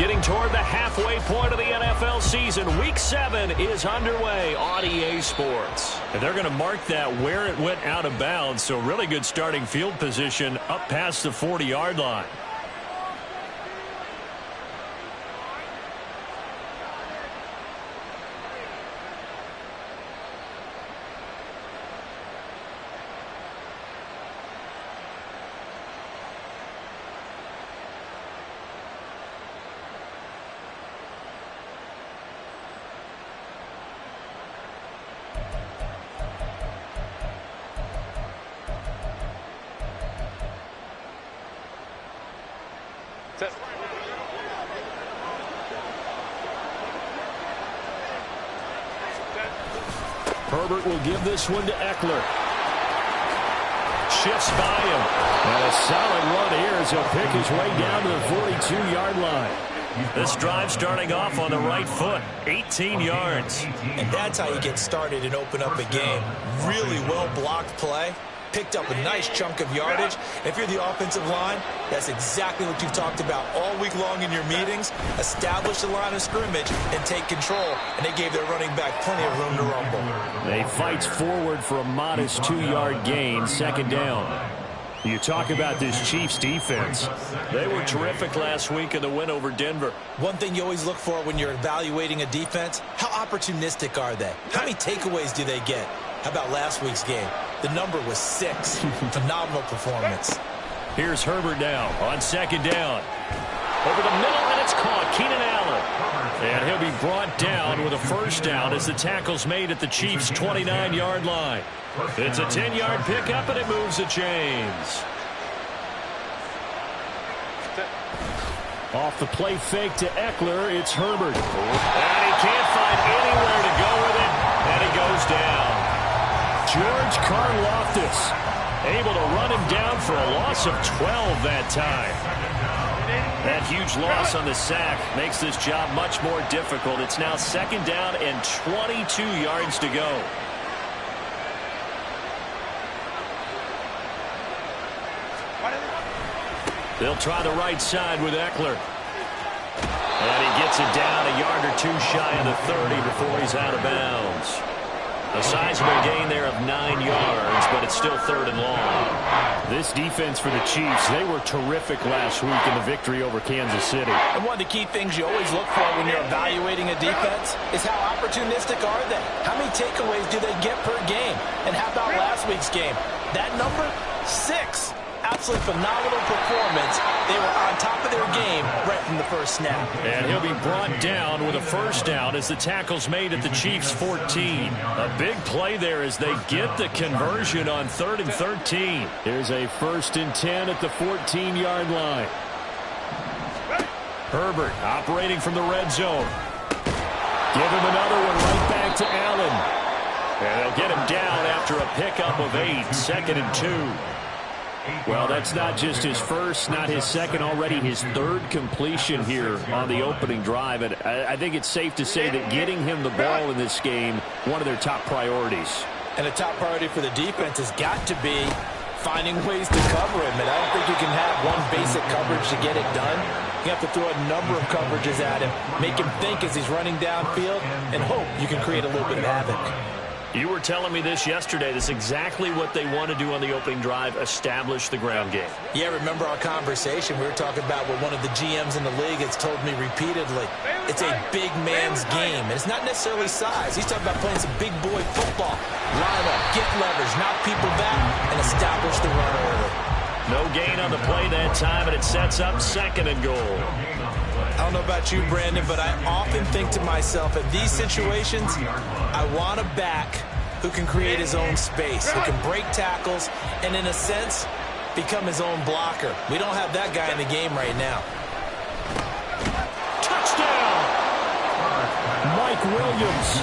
Getting toward the halfway point of the NFL season. Week 7 is underway on EA Sports. And they're going to mark that where it went out of bounds. So really good starting field position up past the 40-yard line. Herbert will give this one to Eckler. Shifts by him. And a solid run here as he'll pick his way down to the 42-yard line. This drive starting off on the right foot. 18 yards. And that's how you get started and open up a game. Really well-blocked play. Picked up a nice chunk of yardage. If you're the offensive line, that's exactly what you've talked about all week long in your meetings. Establish the line of scrimmage and take control. And they gave their running back plenty of room to rumble. They fights forward for a modest 2-yard gain, second down. You talk about this Chiefs defense. They were terrific last week in the win over Denver. One thing you always look for when you're evaluating a defense, how opportunistic are they? How many takeaways do they get? How about last week's game? The number was 6. Phenomenal performance. Here's Herbert now on second down. Over the middle, and it's caught. Keenan Allen. And he'll be brought down with a first down as the tackle's made at the Chiefs' 29-yard line. It's a 10-yard pickup, and it moves the chains. Off the play fake to Eckler, it's Herbert. And he can't find anywhere to go with it, and he goes down. George Karlaftis able to run him down for a loss of 12 that time. That huge loss on the sack makes this job much more difficult. It's now second down and 22 yards to go. They'll try the right side with Eckler. And he gets it down a yard or 2 shy of the 30 before he's out of bounds. A sizable gain there of 9 yards, but it's still third and long. This defense for the Chiefs, they were terrific last week in the victory over Kansas City. And one of the key things you always look for when you're evaluating a defense is how opportunistic are they? How many takeaways do they get per game? And how about last week's game? That number, 6. Absolutely phenomenal performance. They were on top of their game right from the first snap. And he'll be brought down with a first down as the tackle's made at the Chiefs' 14. A big play there as they get the conversion on 3rd and 13. Here's a 1st and 10 at the 14-yard line. Herbert operating from the red zone. Give him another one right back to Allen. And they'll get him down after a pickup of 8, 2nd and 2. Well, that's not just his first, not his second, already his 3rd completion here on the opening drive. And I think it's safe to say that getting him the ball in this game, one of their top priorities. And a top priority for the defense has got to be finding ways to cover him. And I don't think you can have one basic coverage to get it done. You have to throw a number of coverages at him, make him think as he's running downfield, and hope you can create a little bit of havoc. You were telling me this yesterday. This is exactly what they want to do on the opening drive, establish the ground game. Yeah, remember our conversation? We were talking about what one of the GMs in the league has told me repeatedly. It's a big man's game, and it's not necessarily size. He's talking about playing some big boy football. Line up, get leverage, knock people back, and establish the run early. No gain on the play that time, and it sets up 2nd and goal. I don't know about you, Brandon, but I often think to myself, in these situations, I want a back who can create his own space, who can break tackles, and in a sense, become his own blocker. We don't have that guy in the game right now. Touchdown! Mike Williams,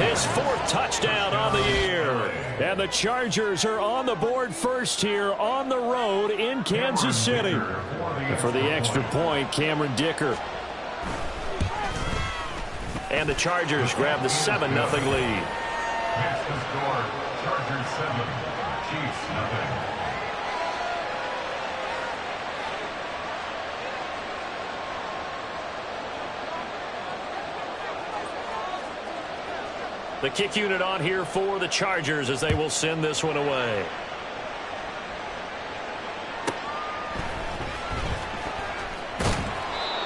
his 4th touchdown on the year. And the Chargers are on the board first here on the road in Kansas City. And for the extra point, Cameron Dicker. And the Chargers grab the 7-0 lead. Next to score, Chargers 7, Chiefs 0. The kick unit on here for the Chargers as they will send this one away.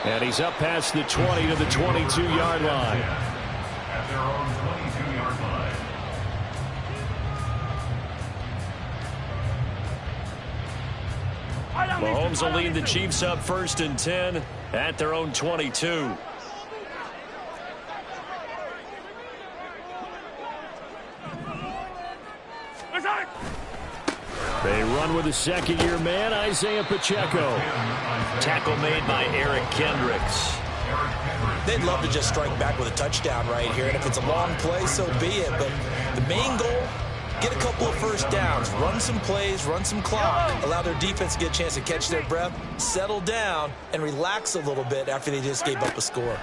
And he's up past the 20 to the 22-yard line. At their own 22-yard line. Mahomes will lead the Chiefs up 1st and 10 at their own 22. They run with a second-year man, Isaiah Pacheco. Tackle made by Eric Kendricks. They'd love to just strike back with a touchdown right here, and if it's a long play, so be it. But the main goal, get a couple of first downs, run some plays, run some clock, allow their defense to get a chance to catch their breath, settle down, and relax a little bit after they just gave up a score.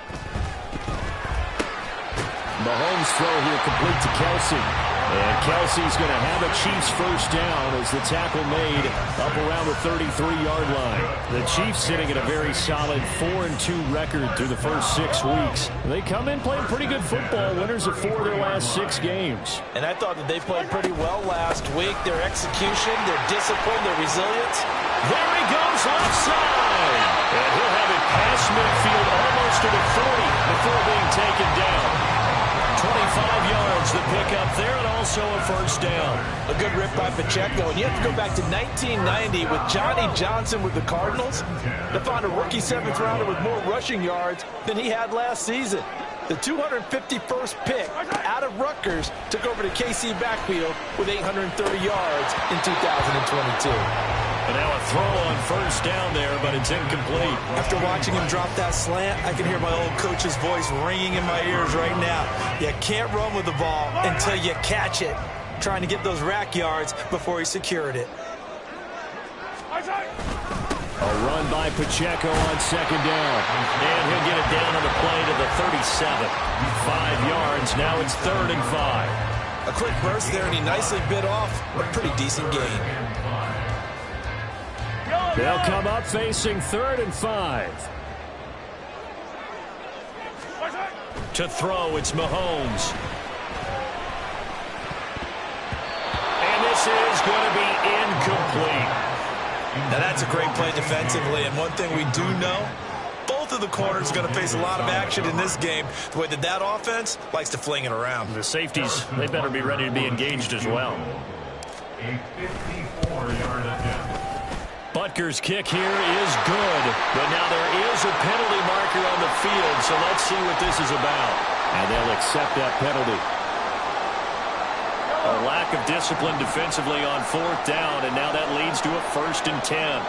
Mahomes throw here complete to Kelsey. And Kelsey's going to have a Chiefs first down as the tackle made up around the 33-yard line. The Chiefs sitting at a very solid 4-2 record through the first 6 weeks. They come in playing pretty good football, winners of 4 of their last 6 games. And I thought that they played pretty well last week. Their execution, their discipline, their resilience. There he goes, left side. And he'll have it past midfield almost to the 40 before being taken down. 25 yards, the pickup there, and also a first down. A good rip by Pacheco. And you have to go back to 1990 with Johnny Johnson with the Cardinals to find a rookie 7th rounder with more rushing yards than he had last season. The 251st pick out of Rutgers took over the KC backfield with 830 yards in 2022. And now a throw on first down there, but it's incomplete. After watching him drop that slant, I can hear my old coach's voice ringing in my ears right now. You can't run with the ball until you catch it. Trying to get those rack yards before he secured it. A run by Pacheco on second down. And he'll get it down on the play to the 37. 5 yards, now it's 3rd and 5. A quick burst there, and he nicely bit off a pretty decent gain. They'll come up facing 3rd and 5. To throw, it's Mahomes. And this is going to be incomplete. Now that's a great play defensively, and one thing we do know, both of the corners are going to face a lot of action in this game, the way that offense likes to fling it around. The safeties, they better be ready to be engaged as well. A 54-yard attempt. Butker's kick here is good, but now there is a penalty marker on the field, so let's see what this is about. And they'll accept that penalty. A lack of discipline defensively on 4th down, and now that leads to a 1st and 10.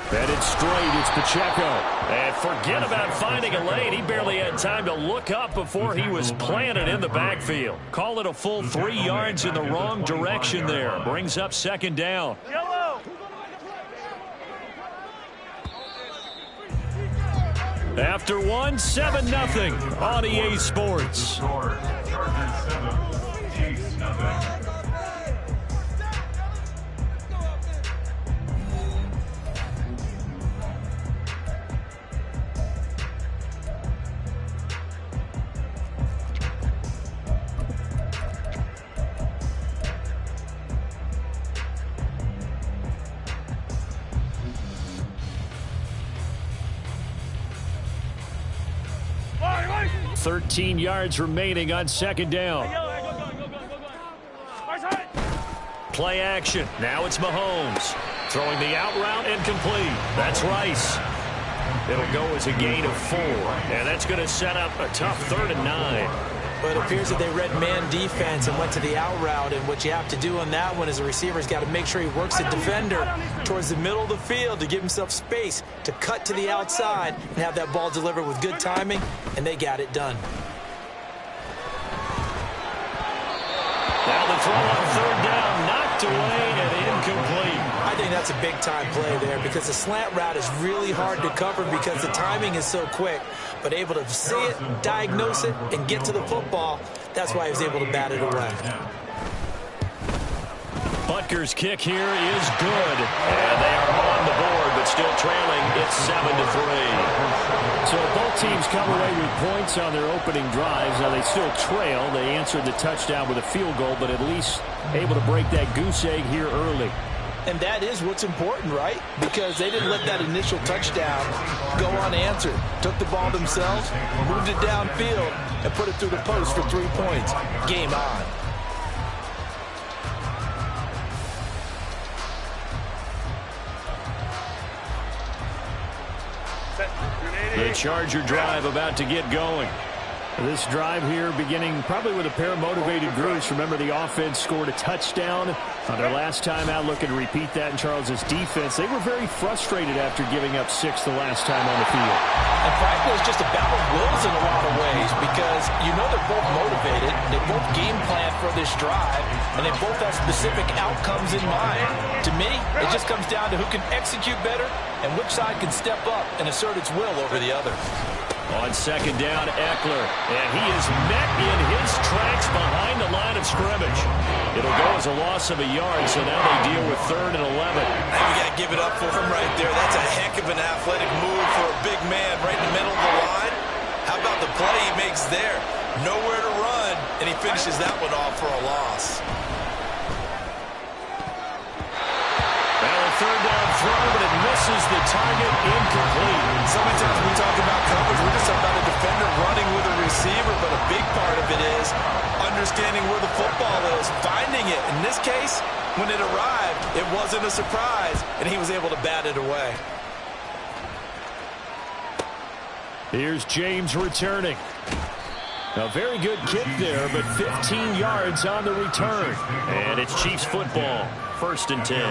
Headed straight, it's Pacheco. And forget about finding a lane. He barely had time to look up before he was planted in the backfield. Call it a full 3 yards in the wrong direction there. Brings up 2nd down. After 1, 7-0 on EA Sports. Score, Chargers 7, Chiefs nothing. Go. 13 yards remaining on 2nd down. Play action. Now it's Mahomes. Throwing the out route incomplete. That's Rice. It'll go as a gain of 4. And that's going to set up a tough 3rd and 9. But it appears that they read man defense and went to the out route. And what you have to do on that one is the receiver's got to make sure he works the defender towards the middle of the field to give himself space to cut to the outside and have that ball delivered with good timing, and they got it done. Now the throw on 3rd down, knocked away and incomplete. I think that's a big-time play there because the slant route is really hard to cover because the timing is so quick. But able to see it, diagnose it, and get to the football, that's why he was able to bat it away. Butker's kick here is good. And they are on the board, but still trailing. It's 7-3. teams come away with points on their opening drives. Now, they still trail. They answered the touchdown with a field goal, but at least able to break that goose egg here early. And that is what's important, right? Because they didn't let that initial touchdown go unanswered. Took the ball themselves, moved it downfield, and put it through the post for 3 points. Game on. The Charger drive about to get going. This drive here beginning probably with a pair of motivated groups. Remember, the offense scored a touchdown on their last time out. Looking to repeat that in Charles' defense. They were very frustrated after giving up 6 the last time on the field. And frankly, it's just a battle of wills in a lot of ways because you know they're both motivated. They both game plan for this drive, and they both have specific outcomes in mind. To me, it just comes down to who can execute better and which side can step up and assert its will over the other. On second down, Eckler, and he is met in his tracks behind the line of scrimmage. It'll go as a loss of a yard, so now they deal with 3rd and 11. And we got to give it up for him right there. That's a heck of an athletic move for a big man right in the middle of the line. How about the play he makes there? Nowhere to run, and he finishes that one off for a loss. Third down throw, but it misses the target, incomplete. So many times we talk about coverage, we're just talking about a defender running with a receiver, but a big part of it is understanding where the football is, finding it. In this case, when it arrived, it wasn't a surprise, and he was able to bat it away. Here's James returning. A very good kick there, but 15 yards on the return. And it's Chiefs football. 1st and 10.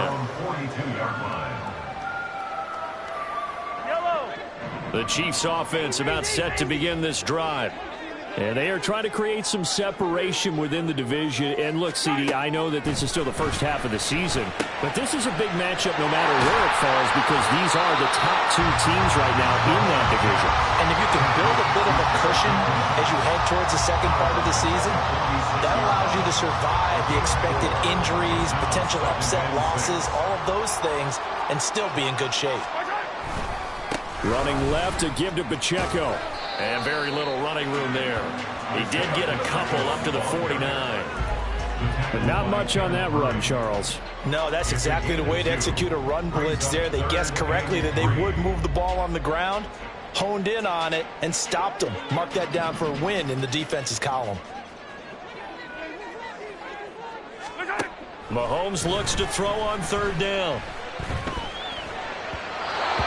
The Chiefs offense about set to begin this drive. And they are trying to create some separation within the division. And look, CD, I know that this is still the first half of the season, but this is a big matchup no matter where it falls because these are the top 2 teams right now in that division. And if you can build a bit of a cushion as you head towards the second part of the season, that allows you to survive the expected injuries, potential upset losses, all of those things, and still be in good shape. Running left to give to Pacheco. And very little running room there. He did get a couple up to the 49. But not much on that run, Charles. No, that's exactly the way to execute a run blitz there. They guessed correctly that they would move the ball on the ground, honed in on it, and stopped them. Mark that down for a win in the defense's column. Mahomes looks to throw on 3rd down.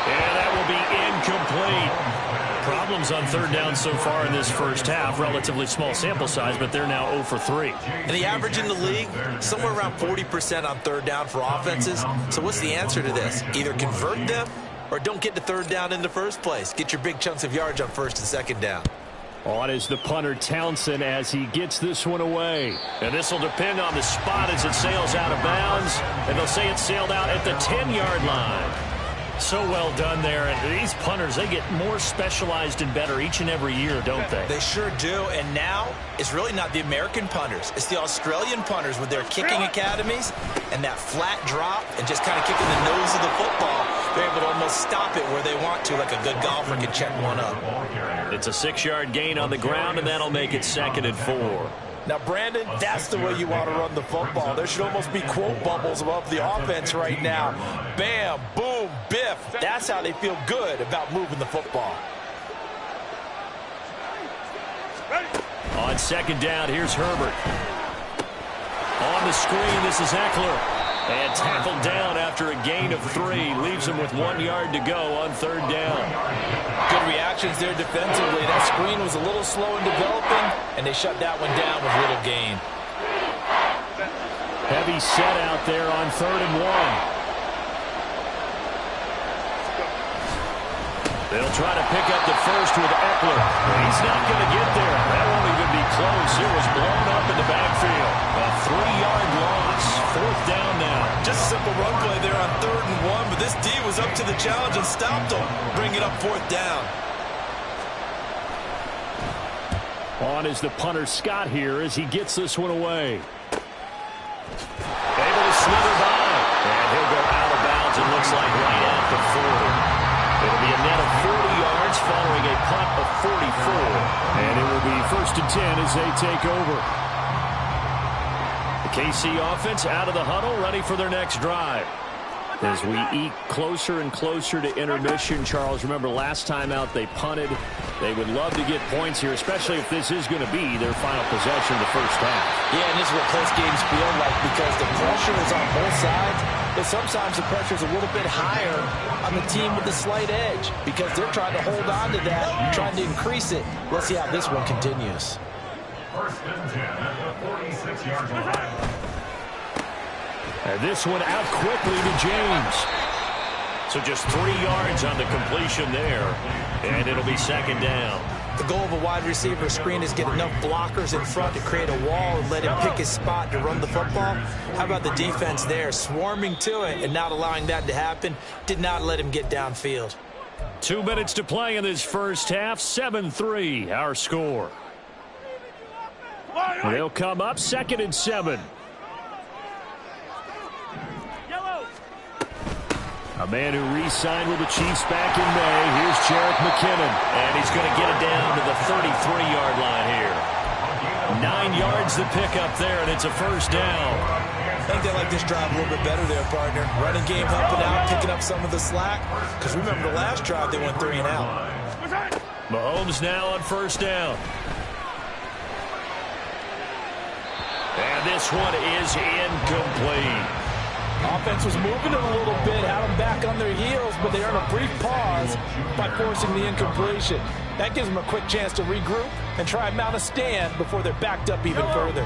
And that will be incomplete. Problems on 3rd down so far in this first half. Relatively small sample size, but they're now 0 for 3. And the average in the league, somewhere around 40% on 3rd down for offenses. So what's the answer to this? Either convert them or don't get to 3rd down in the first place. Get your big chunks of yards on 1st and 2nd down. On is the punter Townsend as he gets this one away. And this will depend on the spot as it sails out of bounds. And they'll say it sailed out at the 10-yard line. So well done there. And these punters, they get more specialized and better each and every year, don't they? They sure do. And now it's really not the American punters. It's the Australian punters with their kicking academies and that flat drop and just kind of kicking the nose of the football. They're able to almost stop it where they want to, like a good golfer can check one up. It's a 6-yard gain on the ground, and that'll make it 2nd and 4. Now, Brandon, that's the way you want to run the football. There should almost be quote bubbles above the offense right now. Bam, boom, biff. That's how they feel good about moving the football. On 2nd down, here's Herbert. On the screen, this is Eckler. And tackled down after a gain of 3. Leaves him with 1 yard to go on 3rd down. Good reactions there defensively. That screen was a little slow in developing, and they shut that one down with little gain. Heavy set out there on 3rd and 1. They'll try to pick up the first with Eckler. He's not going to get there. That won't even be close. It was blown up in the backfield. A 3-yard loss. 4th down now. Just a simple run play there on 3rd and 1, but this D was up to the challenge and stopped him. Bring it up 4th down. On is the punter Scott here as he gets this one away. Able to slither by. And he'll go out of bounds, it looks like, right at the 40. It'll be a net of 40 yards following a punt of 44. And it will be 1st and 10 as they take over. The KC offense out of the huddle, ready for their next drive. As we eke closer and closer to intermission, Charles, remember last time out they punted. They would love to get points here, especially if this is going to be their final possession of the first half. Yeah, and this is what close games feel like because the pressure is on both sides, but sometimes the pressure is a little bit higher on the team with the slight edge because they're trying to hold on to that, trying to increase it. Let's see how this one continues. 1st and 10 at the 46-yard line. And this one out quickly to James. So just 3 yards on the completion there, and it'll be 2nd down. The goal of a wide receiver screen is get enough blockers in front to create a wall and let him pick his spot to run the football. How about the defense there, swarming to it and not allowing that to happen? Did not let him get downfield. 2 minutes to play in this first half. 7-3, our score. They'll come up 2nd and 7. A man who re-signed with the Chiefs back in May. Here's Jerick McKinnon. And he's going to get it down to the 33-yard line here. 9 yards to pick up there, and it's a 1st down. I think they like this drive a little bit better there, partner. Running game helping out, picking up some of the slack. Because remember the last drive, they went 3 and out. Mahomes now on 1st down. And this one is incomplete. Offense was moving it a little bit, had them back on their heels, but they earned a brief pause by forcing the incompletion. That gives them a quick chance to regroup and try and mount a stand before they're backed up even further.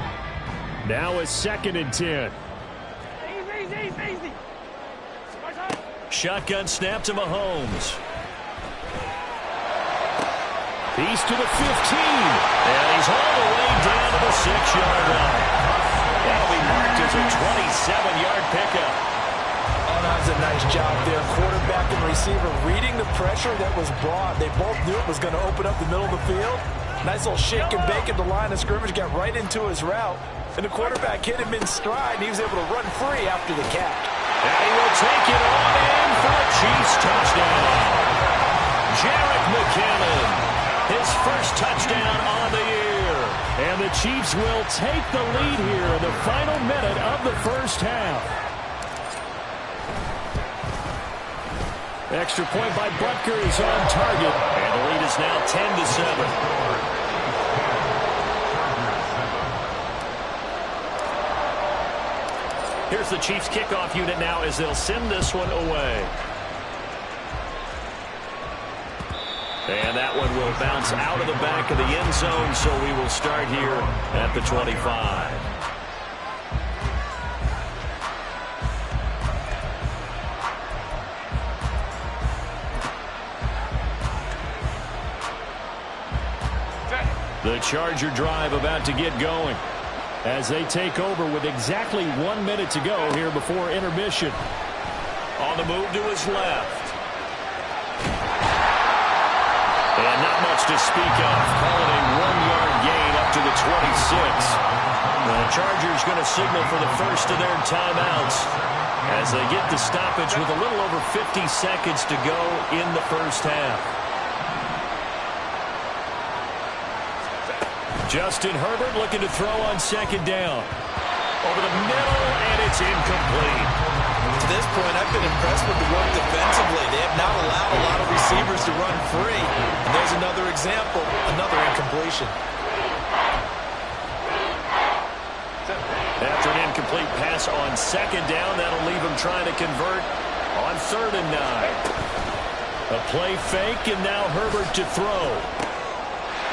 Now it's 2nd and 10. Easy. Shotgun snap to Mahomes. He's to the 15. And he's all the way down to the 6-yard line. That'll be marked as a 27-yard pickup. Oh, that was a nice job there. Quarterback and receiver reading the pressure that was brought. They both knew it was going to open up the middle of the field. Nice little shake and bake at the line of scrimmage. Got right into his route. And the quarterback hit him in stride. And he was able to run free after the catch. And he will take it on in for a Chiefs touchdown. Jerick McKinnon, his first touchdown on the year. And the Chiefs will take the lead here in the final minute of the first half. Extra point by Butker is on target. And the lead is now 10-7. Here's the Chiefs kickoff unit now as they'll send this one away. And that one will bounce out of the back of the end zone, so we will start here at the 25. The Charger drive about to get going as they take over with exactly 1 minute to go here before intermission. On the move to his left. And not much to speak of. Call it a 1-yard gain up to the 26. The Chargers going to signal for the first of their timeouts as they get the stoppage with a little over 50 seconds to go in the first half. Justin Herbert looking to throw on 2nd down. Over the middle, and it's incomplete. To this point, I've been impressed with the work defensively. They have not allowed a lot of receivers to run free. And there's another example, another incompletion. After an incomplete pass on 2nd down, that'll leave him trying to convert on 3rd and 9. A play fake, and now Herbert to throw.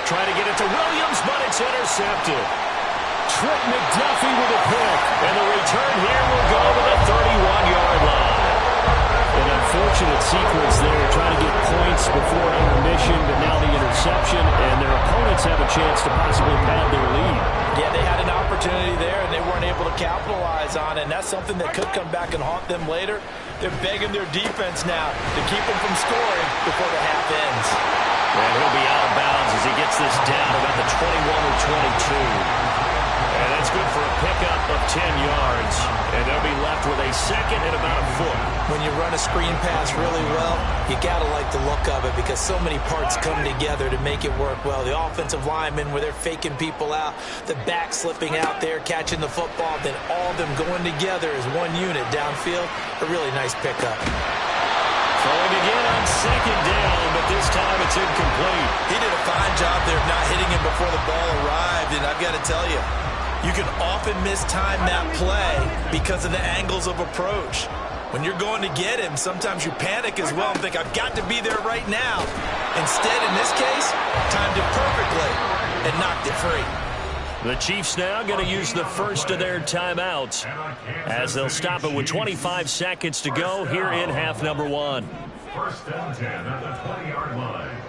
Trying to get it to Williams, but it's intercepted. Trent McDuffie with a pick, and the return here will go to the 31-yard line. An unfortunate sequence there, trying to get points before intermission, but now the interception, and their opponents have a chance to possibly pad their lead. Yeah, they had an opportunity there, and they weren't able to capitalize on it, and that's something that could come back and haunt them later. They're begging their defense now to keep them from scoring before the half ends. And he'll be out of bounds as he gets this down about the 21 or 22. And that's good for a pickup of 10 yards. And they'll be left with a second and about a foot. When you run a screen pass really well, you got to like the look of it because so many parts come together to make it work well. The offensive linemen, where they're faking people out, the back slipping out there, catching the football, then all of them going together as one unit downfield. A really nice pickup. Throwing again on second down, but this time it's incomplete. He did a fine job there of not hitting him before the ball arrived, and I've got to tell you, you can often mistime that play because of the angles of approach. When you're going to get him, sometimes you panic as well and think, I've got to be there right now. Instead, in this case, timed it perfectly and knocked it free. The Chiefs now going to use the first of their timeouts as they'll stop it with 25 seconds to go here in half number one. First and 10 at the 20-yard line.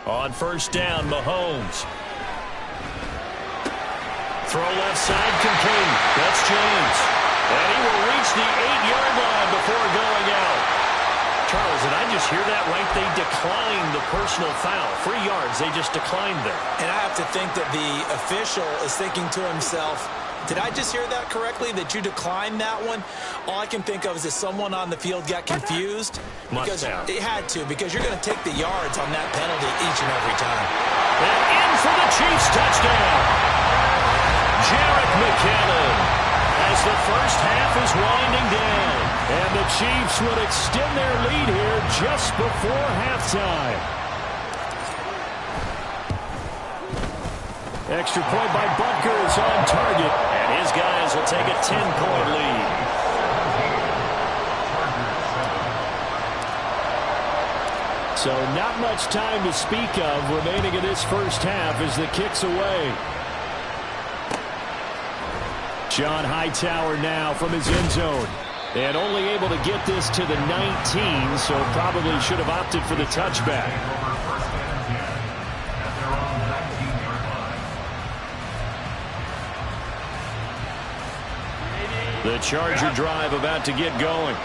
On first down, Mahomes. Throw left side complete. That's James. And he will reach the 8-yard line before going out. Charles, did I just hear that right? They declined the personal foul. 3 yards, they just declined there. And I have to think that the official is thinking to himself, did I just hear that correctly, that you declined that one? All I can think of is that someone on the field got confused. Must have. It had to, because you're going to take the yards on that penalty each and every time. And in for the Chiefs touchdown. Jarek McKinnon. As the first half is winding down. And the Chiefs would extend their lead here just before halftime. Extra point by Butker is on target. And his guys will take a 10-point lead. So not much time to speak of remaining in this first half as the kick's away. John Hightower now from his end zone. And only able to get this to the 19, so probably should have opted for the touchback. The Charger drive about to get going.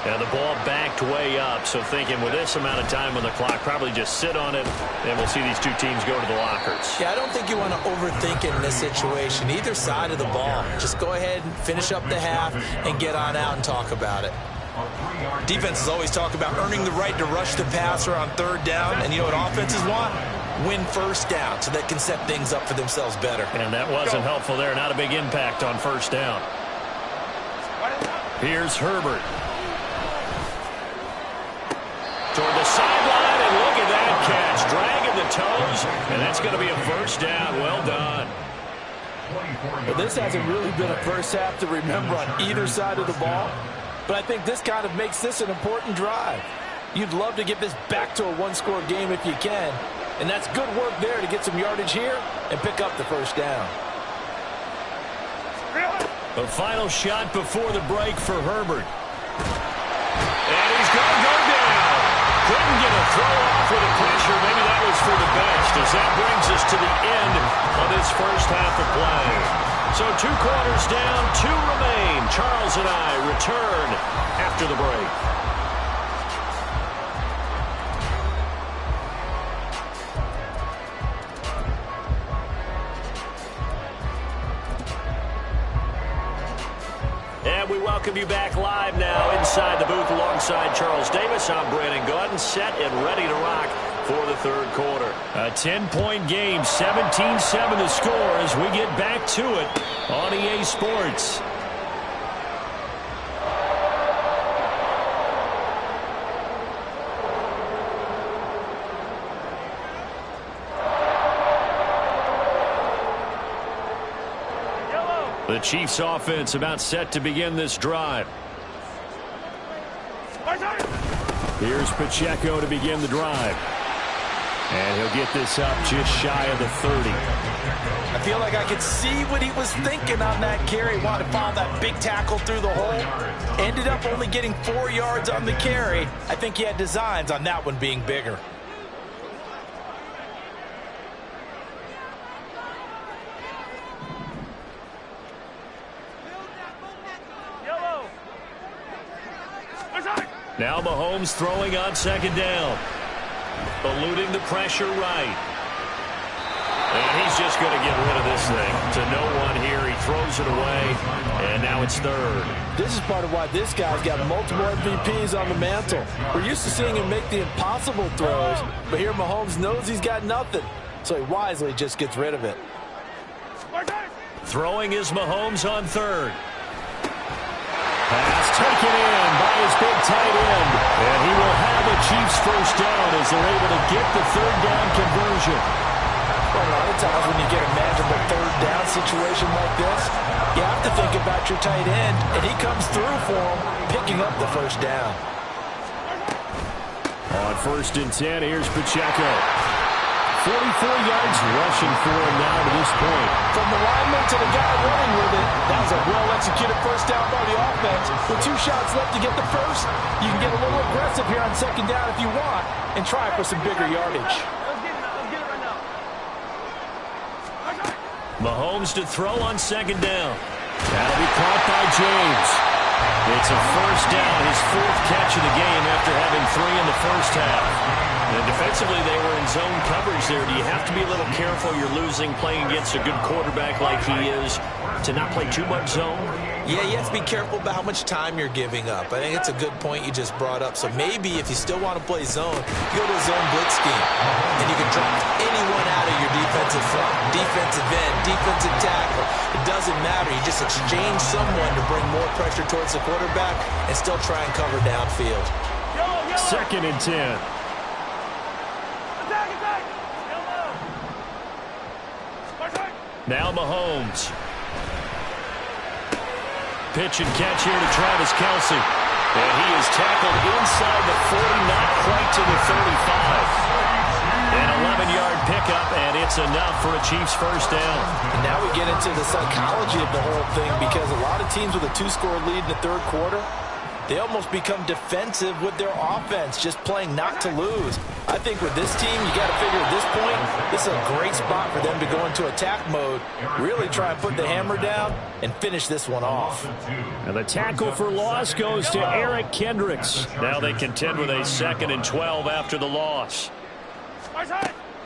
And the ball backed way up, so thinking with this amount of time on the clock, probably just sit on it, and we'll see these two teams go to the lockers. Yeah, I don't think you want to overthink it in this situation. Either side of the ball. Just go ahead and finish up the half and get on out and talk about it. Defenses always talk about earning the right to rush the passer on third down, and you know what offenses want? Win first down so they can set things up for themselves better. And that wasn't helpful there. Not a big impact on first down. Here's Herbert. Toward the sideline, and look at that catch. Dragging the toes, and that's going to be a first down. Well done. Well, this hasn't really been a first half to remember on either side of the ball, but I think this kind of makes this an important drive. You'd love to get this back to a one-score game if you can, and that's good work there to get some yardage here and pick up the first down. The final shot before the break for Herbert. And he's going to go down. Couldn't get a throw off with the pressure. Maybe that was for the best, as that brings us to the end of this first half of play. So 2 quarters down, 2 remain. Charles and I return after the break. And we welcome you back live now inside the booth alongside Charles Davis. I'm Brandon Gaudin, set and ready to rock for the third quarter. A 10-point game, 17-7 the score as we get back to it on EA Sports. The Chiefs offense about set to begin this drive. Here's Pacheco to begin the drive. And he'll get this up just shy of the 30. I feel like I could see what he was thinking on that carry. Wanted to follow that big tackle through the hole. Ended up only getting 4 yards on the carry. I think he had designs on that one being bigger. Now Mahomes throwing on second down. Eluding the pressure right. And he's just going to get rid of this thing. To no one here. He throws it away, and now it's third. This is part of why this guy's got multiple MVPs on the mantle. We're used to seeing him make the impossible throws, but here Mahomes knows he's got nothing, so he wisely just gets rid of it. Throwing is Mahomes on third. Pass taken in by his big tight end. And he will have a Chiefs first down as they're able to get the third down conversion. Well, a lot of times when you get a manageable third down situation like this, you have to think about your tight end, and he comes through for him, picking up the first down. On 1st and 10, here's Pacheco. 44 yards rushing for him now to this point. From the lineman to the guy running with it, that was a well-executed first down by the offense. With 2 shots left to get the first, you can get a little aggressive here on 2nd down if you want and try for some bigger yardage. Let's get it right now. Mahomes to throw on 2nd down. That'll be caught by James. It's a first down, his 4th catch of the game after having 3 in the first half. And defensively, they were in zone coverage there. Do you have to be a little careful? You're losing playing against a good quarterback like he is to not play too much zone? Yeah, you have to be careful about how much time you're giving up. I think it's a good point you just brought up. So maybe if you still want to play zone, you go to a zone blitz scheme. And you can drop anyone out of your defensive front, defensive end, defensive tackle. It doesn't matter. You just exchange someone to bring more pressure towards the quarterback and still try and cover downfield. 2nd and 10. Now Mahomes. Pitch and catch here to Travis Kelce. And he is tackled inside the 40, not quite to the 35. An 11-yard pickup, and it's enough for a Chiefs first down. And now we get into the psychology of the whole thing, because a lot of teams with a 2-score lead in the 3rd quarter, they almost become defensive with their offense, just playing not to lose. I think with this team, you got to figure at this point, this is a great spot for them to go into attack mode, really try and put the hammer down and finish this one off. And the tackle for loss goes to Eric Kendricks. Now they contend with a 2nd and 12 after the loss.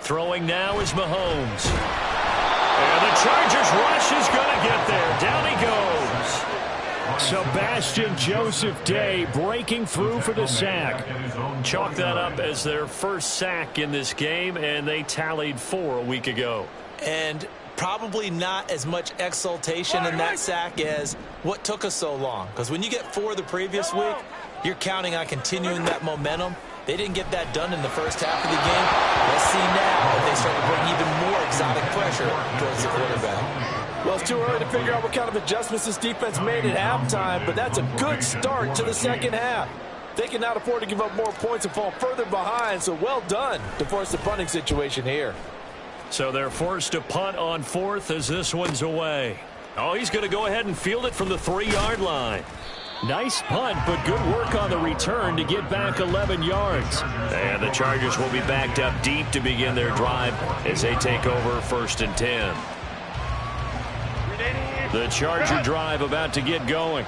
Throwing now is Mahomes. And the Chargers rush is going to get there. Down he goes. Sebastian Joseph Day breaking through for the sack. Chalk that up as their first sack in this game, and they tallied 4 a week ago. And probably not as much exultation in that sack as what took us so long. Because when you get 4 the previous week, you're counting on continuing that momentum. They didn't get that done in the first half of the game. Let's see now if they start to bring even more exotic pressure towards the quarterback. Well, it's too early to figure out what kind of adjustments this defense made at halftime, but that's a good start to the 2nd half. They cannot afford to give up more points and fall further behind, so well done to force the punting situation here. So they're forced to punt on 4th as this one's away. Oh, he's going to go ahead and field it from the 3-yard line. Nice punt, but good work on the return to get back 11 yards. And the Chargers will be backed up deep to begin their drive as they take over 1st and 10. The Charger drive about to get going.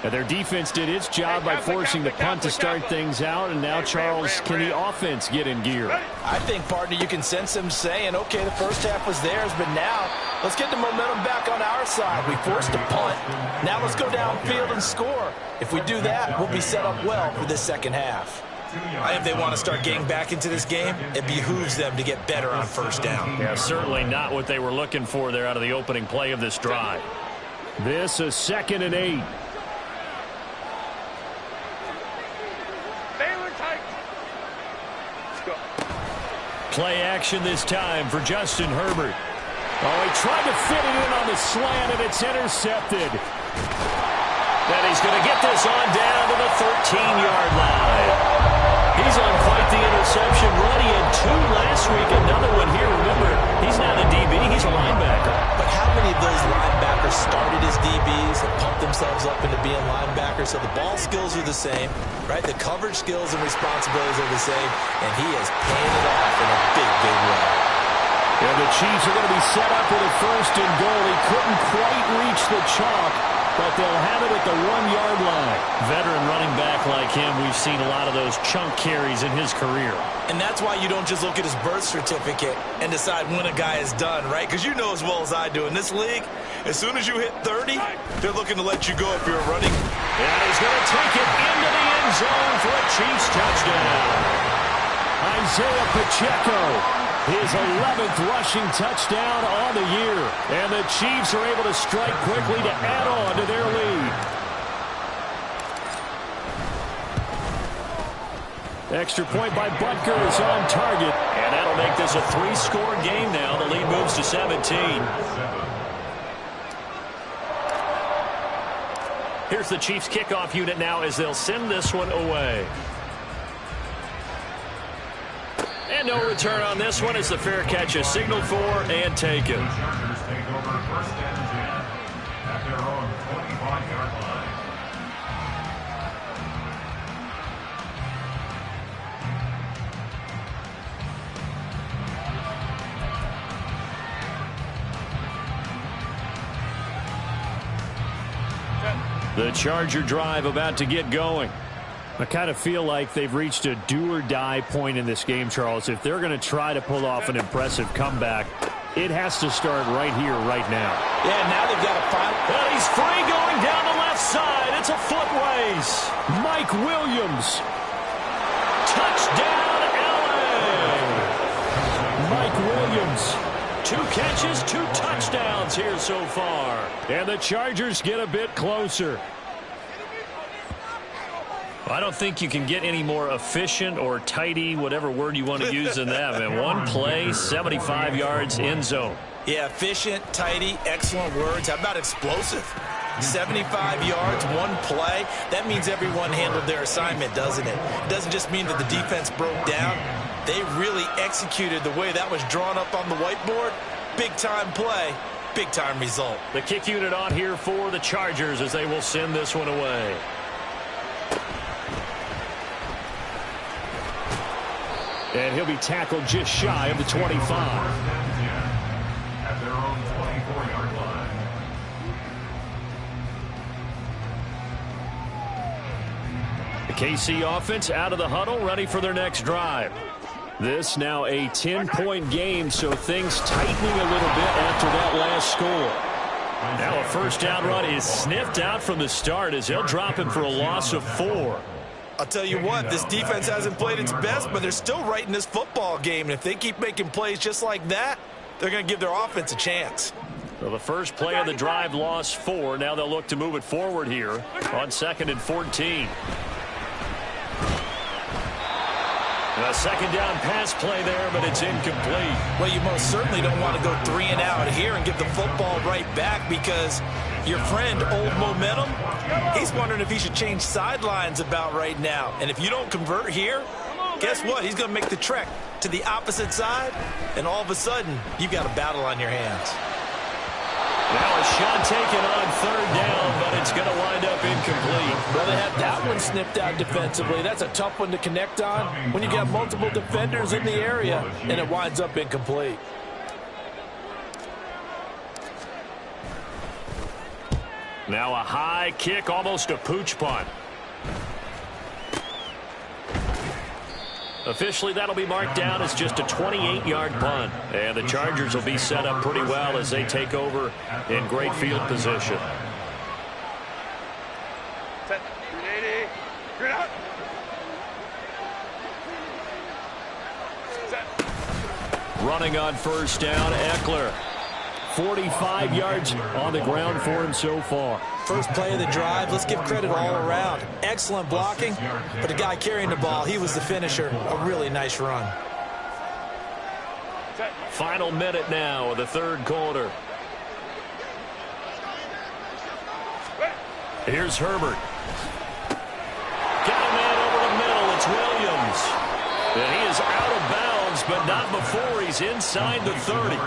And their defense did its job by forcing the punt to start things out. And now, Charles, can the offense get in gear? I think, partner, you can sense them saying, okay, the first half was theirs, but now let's get the momentum back on our side. We forced a punt. Now let's go downfield and score. If we do that, we'll be set up well for this 2nd half. If they want to start getting back into this game, it behooves them to get better on 1st down. Yeah, certainly not what they were looking for there out of the opening play of this drive. This is 2nd and 8. Play action this time for Justin Herbert. Oh, he tried to fit it in on the slant, and it's intercepted. Then he's going to get this on down to the 13-yard line. He's on quite the interception run. He had 2 last week, another one here. Remember, he's not a DB, he's a linebacker. But how many of those linebackers started as DBs and pumped themselves up into being linebackers? So the ball skills are the same, right? The coverage skills and responsibilities are the same, and he is paying it off in a big, big way. And the Chiefs are going to be set up with a 1st and goal. He couldn't quite reach the chalk. but they'll have it at the 1-yard line. Veteran running back like him, we've seen a lot of those chunk carries in his career. And that's why you don't just look at his birth certificate and decide when a guy is done, right? Because you know as well as I do, in this league, as soon as you hit 30, they're looking to let you go if you're running. And he's going to take it into the end zone for a Chiefs touchdown. Isaiah Pacheco, his 11th rushing touchdown on the year. And the Chiefs are able to strike quickly to add on to their lead. Extra point by Butker is on target. And that'll make this a 3-score game now. The lead moves to 17. Here's the Chiefs kickoff unit now as they'll send this one away. And no return on this one as the fair catch is signaled for and taken. The Chargers take over first and 10 at their own 25-yard line. The Charger drive about to get going. I kind of feel like they've reached a do-or-die point in this game, Charles. If they're going to try to pull off an impressive comeback, it has to start right here, right now. Yeah, now they've got to find. Well, he's free going down the left side. It's a foot race. Mike Williams. Touchdown, LA. Mike Williams. 2 catches, 2 touchdowns here so far. And the Chargers get a bit closer. I don't think you can get any more efficient or tidy, whatever word you want to use in that, man. 1 play, 75 yards, end zone. Yeah, efficient, tidy, excellent words. How about explosive? 75 yards, 1 play. That means everyone handled their assignment, doesn't it? It doesn't just mean that the defense broke down. They really executed the way that was drawn up on the whiteboard. Big-time play, big-time result. The kick unit on here for the Chargers as they will send this one away. And he'll be tackled just shy of the 25. First and 10 at their own 24-yard line. The KC offense out of the huddle, ready for their next drive. This now a 10-point game, so things tightening a little bit after that last score. Now a first down run is sniffed out from the start as they'll drop him for a loss of 4. I'll tell you what, this defense hasn't played its best, but they're still right in this football game. And if they keep making plays just like that, they're going to give their offense a chance. Well, the first play of the drive lost 4. Now they'll look to move it forward here on 2nd and 14. A second down pass play there, but it's incomplete. Well, you most certainly don't want to go 3 and out here and give the football right back because your friend, Old Momentum, he's wondering if he should change sidelines about right now. And if you don't convert here, guess what? He's going to make the trek to the opposite side, and all of a sudden, you've got a battle on your hands. Now a shot taken on 3rd down, but it's going to wind up incomplete. Well, they have that one snipped out defensively. That's a tough one to connect on when you got multiple defenders in the area, and it winds up incomplete. Now a high kick, almost a pooch punt. Officially, that'll be marked down as just a 28-yard punt. And the Chargers will be set up pretty well as they take over in great field position. Set. 380. Straight out. Set. Running on first down, Eckler. 45 yards on the ground for him so far. First play of the drive, let's give credit all around. Excellent blocking, but the guy carrying the ball, he was the finisher. A really nice run. Final minute now of the 3rd quarter. Here's Herbert. Got a man over the middle. It's Williams. And he is out of bounds, but not before he's inside the 30.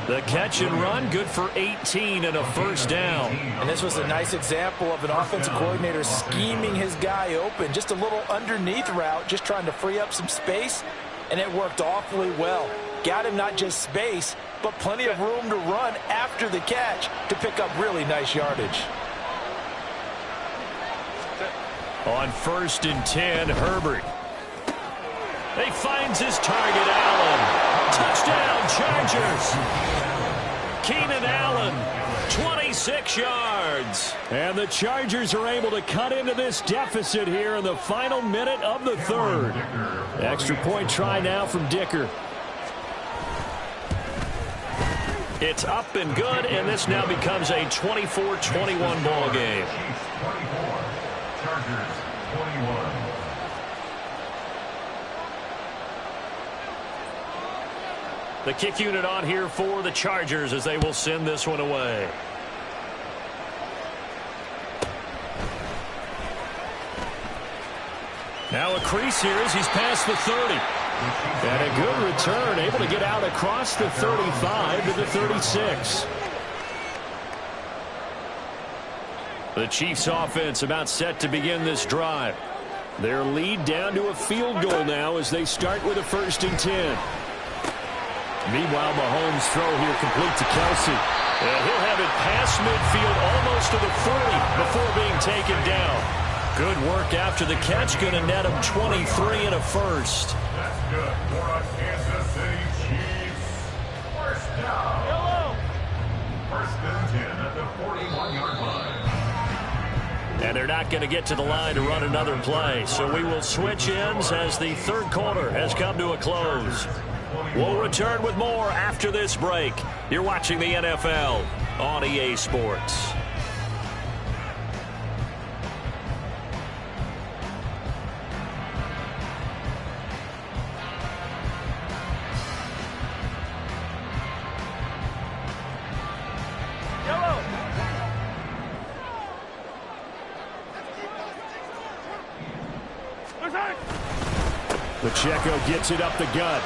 The catch and run, good for 18 and a first down. And this was a nice example of an offensive coordinator scheming his guy open. Just a little underneath route, just trying to free up some space, and it worked awfully well. Got him not just space, but plenty of room to run after the catch to pick up really nice yardage. On 1st and 10, Herbert. He finds his target, Allen. Touchdown, Chargers. Keenan Allen, 26 yards. And the Chargers are able to cut into this deficit here in the final minute of the third. Extra point try now from Dicker. It's up and good, and this now becomes a 24-21 ball game. Chiefs 24, Chargers 21. The kick unit on here for the Chargers as they will send this one away. Now a crease here as he's past the 30. And a good return, able to get out across the 35 to the 36. The Chiefs offense about set to begin this drive. Their lead down to a field goal now as they start with a 1st and 10. Meanwhile, Mahomes' throw here complete to Kelsey. And he'll have it past midfield almost to the 40 before being taken down. Good work after the catch. Going to net him 23 and a first. That's good for a Kansas City Chiefs. First down. 1st and 10 at the 41-yard line. And they're not going to get to the line to run another play. So we will switch ends as the third quarter has come to a close. We'll return with more after this break. You're watching the NFL on EA Sports. Pacheco gets it up the gut.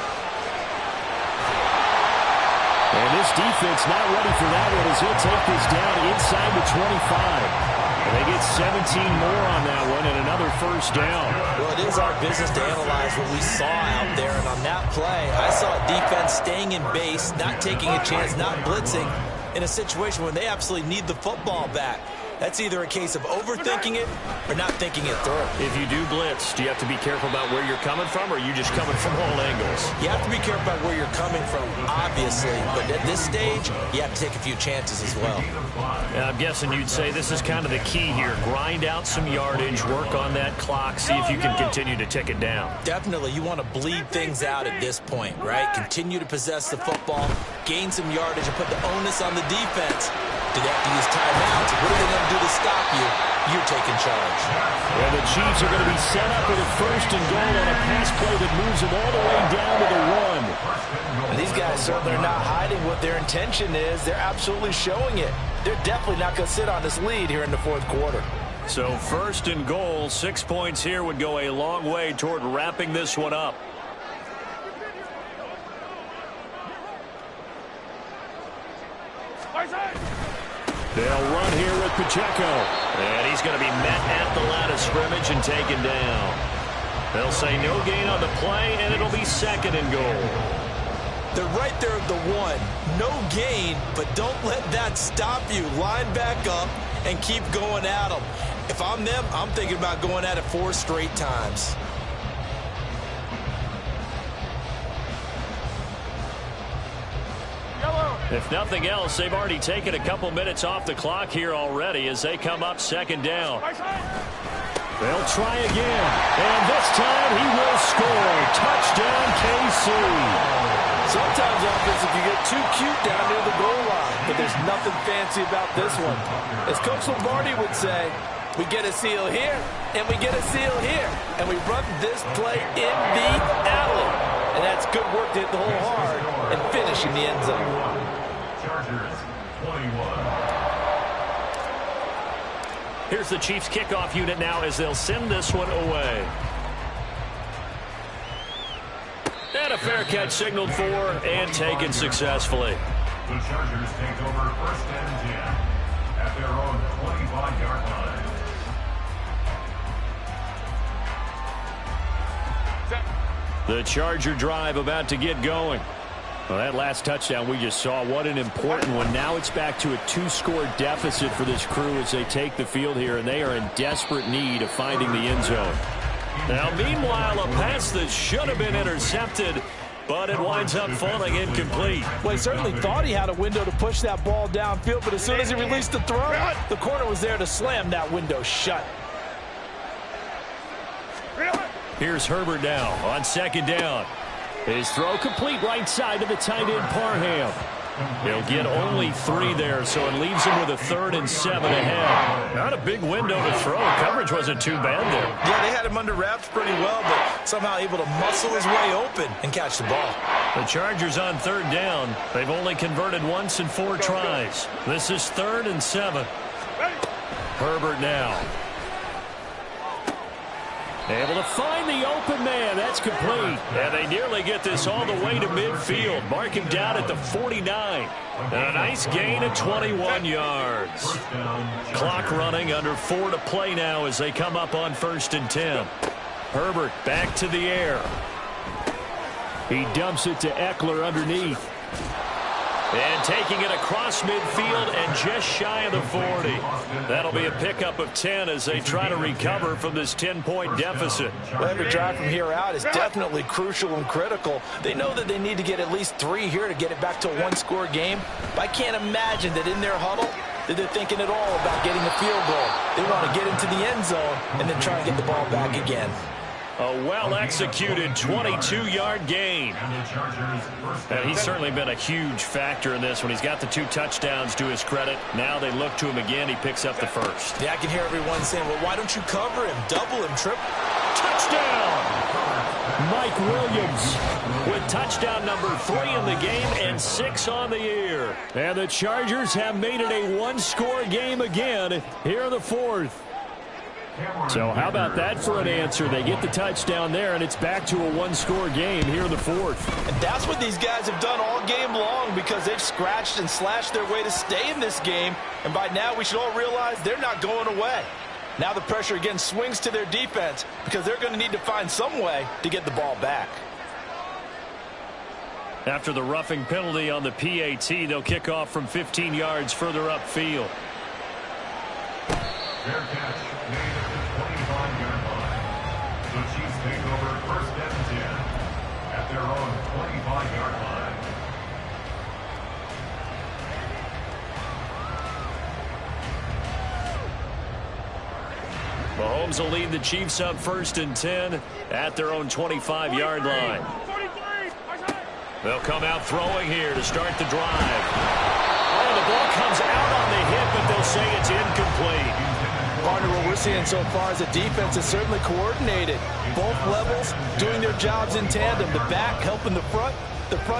And this defense not ready for that one as he'll take this down inside the 25. And they get 17 more on that one and another first down. Well, it is our business to analyze what we saw out there. And on that play, I saw a defense staying in base, not taking a chance, not blitzing in a situation where they absolutely need the football back. That's either a case of overthinking it or not thinking it through. If you do blitz, do you have to be careful about where you're coming from, or are you just coming from all angles? You have to be careful about where you're coming from, obviously. But at this stage, you have to take a few chances as well. And I'm guessing you'd say this is kind of the key here. Grind out some yardage, work on that clock, see if you can continue to tick it down. Definitely. You want to bleed things out at this point, right? Continue to possess the football, gain some yardage, and put the onus on the defense. Do they have to use timeouts? What are they going to do to stop you? You're taking charge. And the Chiefs are going to be set up with a 1st and goal on a pass play that moves them all the way down to the 1. And these guys certainly are not hiding what their intention is. They're absolutely showing it. They're definitely not going to sit on this lead here in the 4th quarter. So 1st and goal, 6 points here would go a long way toward wrapping this one up. They'll run here with Pacheco. And he's going to be met at the line of scrimmage and taken down. They'll say no gain on the play, and it'll be 2nd and goal. They're right there at the 1. No gain, but don't let that stop you. Line back up and keep going at them. If I'm them, I'm thinking about going at it 4 straight times. If nothing else, they've already taken a couple minutes off the clock here already as they come up 2nd down. They'll try again, and this time he will score. Touchdown, KC. Sometimes, offense, if you get too cute down near the goal line, but there's nothing fancy about this one. As Coach Lombardi would say, we get a seal here, and we get a seal here, and we run this play in the alley. And that's good work to hit the hole hard and finish in the end zone. Chargers 21. Here's the Chiefs kickoff unit now as they'll send this one away. And a fair catch signaled for and taken successfully. The Chargers take over 1st and 10 at their own 25-yard line. The Charger drive about to get going. Well, that last touchdown we just saw, what an important one. Now it's back to a 2-score deficit for this crew as they take the field here, and they are in desperate need of finding the end zone. Now, meanwhile, a pass that should have been intercepted, but it winds up falling incomplete. Well, he certainly thought he had a window to push that ball downfield, but as soon as he released the throw, the corner was there to slam that window shut. Here's Herbert now on second down. His throw complete right side to the tight end Parham. He'll get only 3 there, so it leaves him with a 3rd and 7 ahead. Not a big window to throw. Coverage wasn't too bad there. Yeah, they had him under wraps pretty well, but somehow able to muscle his way open and catch the ball. The Chargers on 3rd down. They've only converted once in 4 tries. This is 3rd and 7. Herbert now. Able to find the open man. That's complete. And they nearly get this all the way to midfield. Mark him down at the 49. And a nice gain of 21 yards. Clock running, under 4 to play now as they come up on 1st and 10. Herbert back to the air. He dumps it to Eckler underneath. And taking it across midfield and just shy of the 40. That'll be a pickup of 10 as they try to recover from this 10-point deficit. Well, every drive from here out is definitely crucial and critical. They know that they need to get at least 3 here to get it back to a 1-score game. But I can't imagine that in their huddle that they're thinking at all about getting a field goal. They want to get into the end zone and then try and get the ball back again. A well-executed 22-yard gain. And he's certainly been a huge factor in this when he's got the 2 touchdowns to his credit. Now they look to him again. He picks up the 1st. Yeah, I can hear everyone saying, well, why don't you cover him, double him, triple? Touchdown! Mike Williams with touchdown number 3 in the game and 6 on the year. And the Chargers have made it a 1-score game again here in the 4th. So how about that for an answer? They get the touchdown there, and it's back to a 1-score game here in the 4th. And that's what these guys have done all game long because they've scratched and slashed their way to stay in this game. And by now we should all realize they're not going away. Now the pressure again swings to their defense because they're going to need to find some way to get the ball back. After the roughing penalty on the PAT, they'll kick off from 15 yards further upfield. Fair catch made at the 25-yard line. The Chiefs take over 1st and 10 at their own 25-yard line. Mahomes will lead the Chiefs up 1st and 10 at their own 25-yard line. They'll come out throwing here to start the drive. Oh, the ball comes out on the hit, but they'll say it's incomplete. Partner, what we're seeing so far as a defense is certainly coordinated. Both levels doing their jobs in tandem. The back helping the front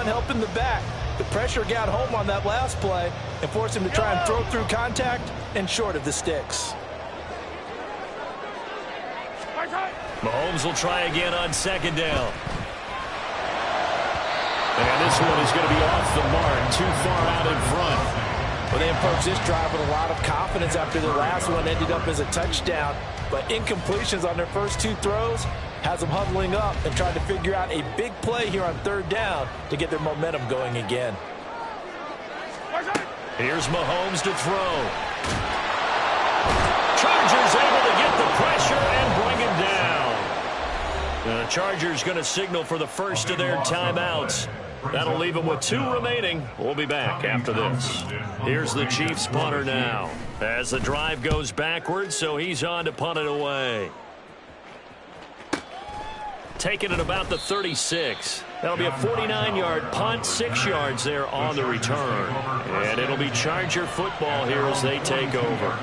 helping the back. The pressure got home on that last play and forced him to try and throw through contact and short of the sticks. Mahomes will try again on 2nd down. And this one is going to be off the mark, too far out in front. Well, they approached this drive with a lot of confidence after their last one ended up as a touchdown. But incompletions on their first 2 throws has them huddling up and trying to figure out a big play here on 3rd down to get their momentum going again. Here's Mahomes to throw. Chargers able to get the pressure and bring him down. The Chargers going to signal for the first of their timeouts. That'll leave them with 2 remaining. We'll be back after this. Here's the Chiefs punter now as the drive goes backwards, so he's on to punt it away. Taking it about the 36. That'll be a 49-yard punt, 6 yards there on the return. And it'll be Charger football here as they take over.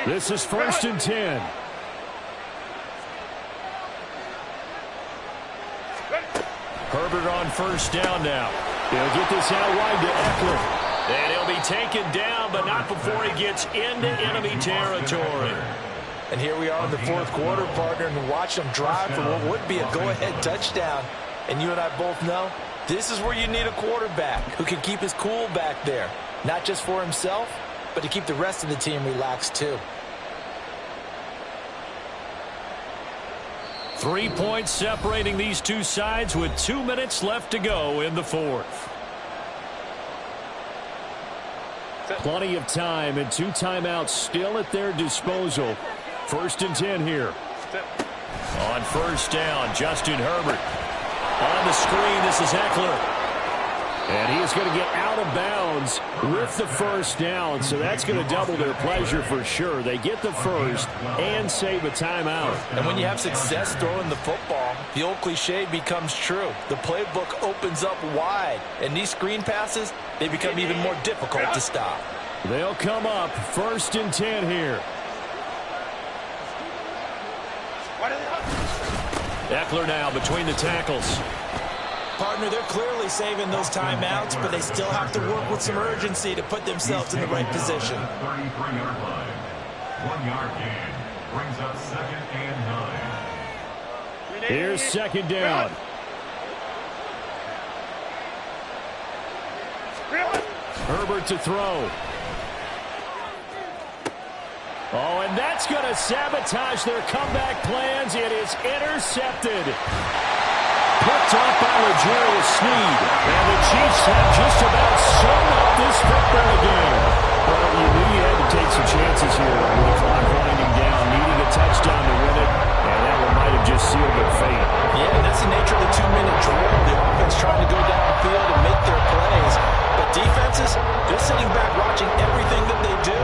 This is 1st and 10. Herbert on 1st down now. He'll get this out wide to Eckler. And he'll be taken down, but not before he gets into enemy territory. And here we are in the 4th quarter, partner, and watch them drive for what would be a go-ahead touchdown. And you and I both know this is where you need a quarterback who can keep his cool back there. Not just for himself, but to keep the rest of the team relaxed too. 3 points separating these two sides with 2 minutes left to go in the fourth. Plenty of time and 2 timeouts still at their disposal. 1st and 10 here. On 1st down, Justin Herbert. On the screen, this is Eckler. And he is going to get out of bounds with the 1st down, so that's going to double their pleasure for sure. They get the 1st and save a timeout. And when you have success throwing the football, the old cliche becomes true. The playbook opens up wide, and these screen passes, they become even more difficult to stop. They'll come up 1st and 10 here. Eckler now between the tackles. Partner, they're clearly saving those timeouts, but they still have to work with some urgency to put themselves in the right position. 33-yard line. 1-yard gain. Brings up 2nd and 9. Here's 2nd down. Herbert to throw. Oh, and that's going to sabotage their comeback plans. It is intercepted. Picked off by L'Jarius Sneed. And the Chiefs have just about sewn up this football game. Well, you knew you had to take some chances here with the clock winding down, needing a touchdown to win it, and that one might have just sealed their fate. Yeah, and that's the nature of the 2-minute drill. The offense trying to go downfield and make their plays. But defenses, they're sitting back watching everything that they do,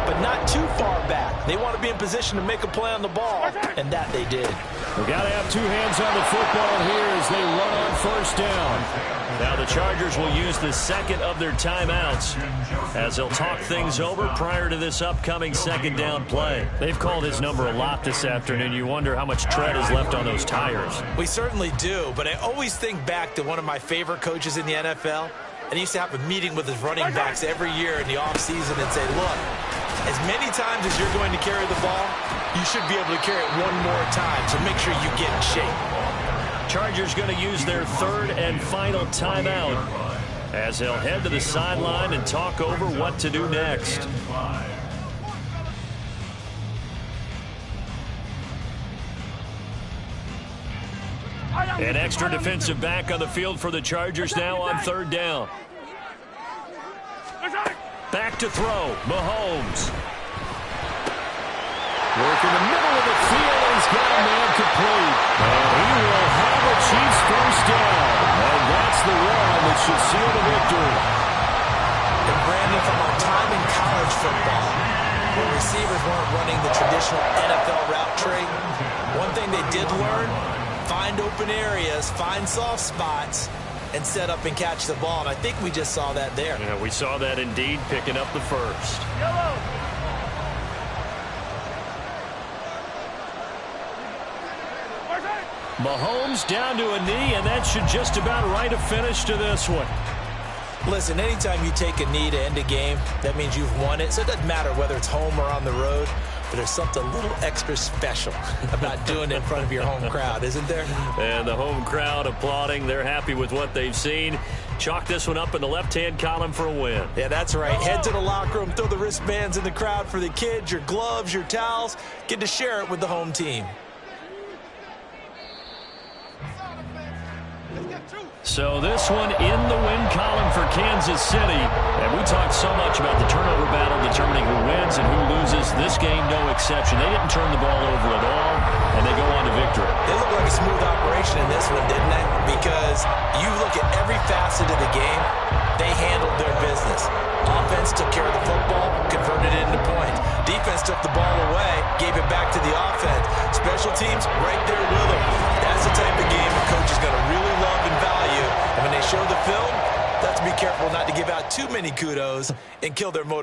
but not too far back. They want to be in position to make a play on the ball, and that they did. We've got to have 2 hands on the football here as they run on 1st down. Now the Chargers will use the 2nd of their timeouts as they'll talk things over prior to this upcoming 2nd down play. They've called his number a lot this afternoon. You wonder how much tread is left on those tires. We certainly do, but I always think back to one of my favorite coaches in the NFL, and he used to have a meeting with his running backs every year in the offseason and say, look, as many times as you're going to carry the ball, you should be able to carry it one more time, so make sure you get in shape. Chargers going to use their 3rd and final timeout as they'll head to the sideline and talk over what to do next. An extra defensive back on the field for the Chargers now on 3rd down. Back to throw, Mahomes. Work in the middle of the field, he's got a man complete. And he will have a Chiefs 1st down. And that's the one that should seal the victory. And Brandon, from our time in college football, where receivers weren't running the traditional NFL route tree, one thing they did learn, find open areas, find soft spots, and set up and catch the ball. And I think we just saw that there. Yeah, we saw that indeed, picking up the 1st. Yellow. Mahomes down to a knee, and that should just about write a finish to this one. Listen, anytime you take a knee to end a game, that means you've won it. So it doesn't matter whether it's home or on the road, but there's something a little extra special about doing it in front of your home crowd, isn't there? And the home crowd applauding. They're happy with what they've seen. Chalk this one up in the left-hand column for a win. Yeah, that's right. Head to the locker room, throw the wristbands in the crowd for the kids, your gloves, your towels. Get to share it with the home team. So this one in the win column for Kansas City. And we talked so much about the turnover battle determining who wins and who loses. This game, no exception. They didn't turn the ball over at all, and they go on to victory. They look like a smooth operation in this one, didn't they? Because you look at every facet of the game, they handled their business. Offense took care of the football, converted it into points. Defense took the ball away, gave it back to the offense. Special teams, right there with them. That's the type of game a coach is going to really love and value. And when they show the film, they have to be careful not to give out too many kudos and kill their motivation.